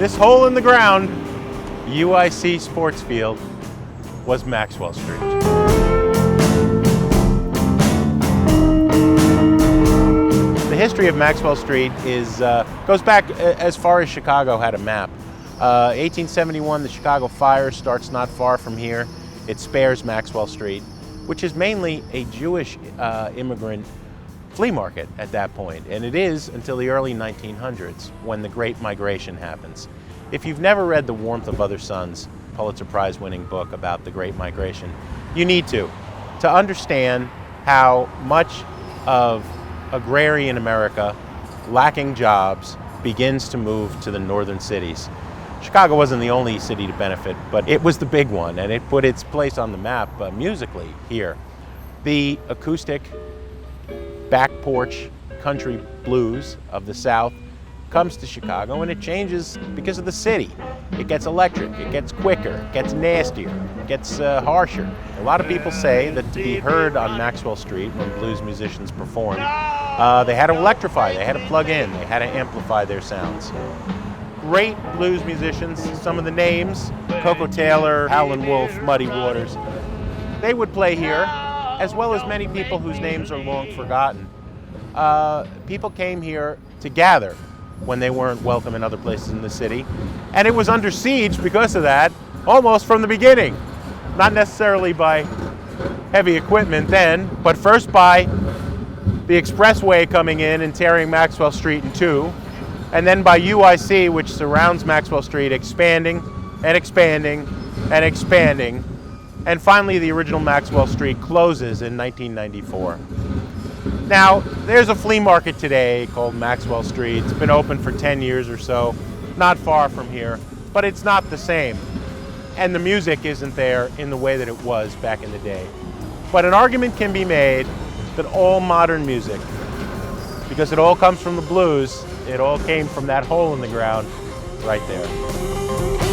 This hole in the ground, UIC sports field, was Maxwell Street. The history of Maxwell Street goes back as far as Chicago had a map. 1871, the Chicago fire starts not far from here. It spares Maxwell Street, which is mainly a Jewish immigrant flea market at that point, and it is until the early 1900s when the Great Migration happens. If you've never read The Warmth of Other Suns, Pulitzer Prize-winning book about the Great Migration, you need to understand how much of agrarian America, lacking jobs, begins to move to the northern cities. Chicago wasn't the only city to benefit, but it was the big one, and it put its place on the map musically here. The acoustic back porch country blues of the South comes to Chicago, and it changes because of the city. It gets electric, it gets quicker, it gets nastier, it gets harsher. A lot of people say that to be heard on Maxwell Street when blues musicians performed, they had to electrify, they had to plug in, they had to amplify their sounds. Great blues musicians, some of the names, Coco Taylor, Howlin' Wolf, Muddy Waters, they would play here, as well as many people whose names are long forgotten. People came here to gather when they weren't welcome in other places in the city, and it was under siege because of that, almost from the beginning. Not necessarily by heavy equipment then, but first by the expressway coming in and tearing Maxwell Street in two, and then by UIC, which surrounds Maxwell Street, expanding and expanding and expanding. And finally, the original Maxwell Street closes in 1994. Now, there's a flea market today called Maxwell Street. It's been open for 10 years or so, not far from here, but it's not the same. And the music isn't there in the way that it was back in the day. But an argument can be made that all modern music, because it all comes from the blues, it all came from that hole in the ground right there.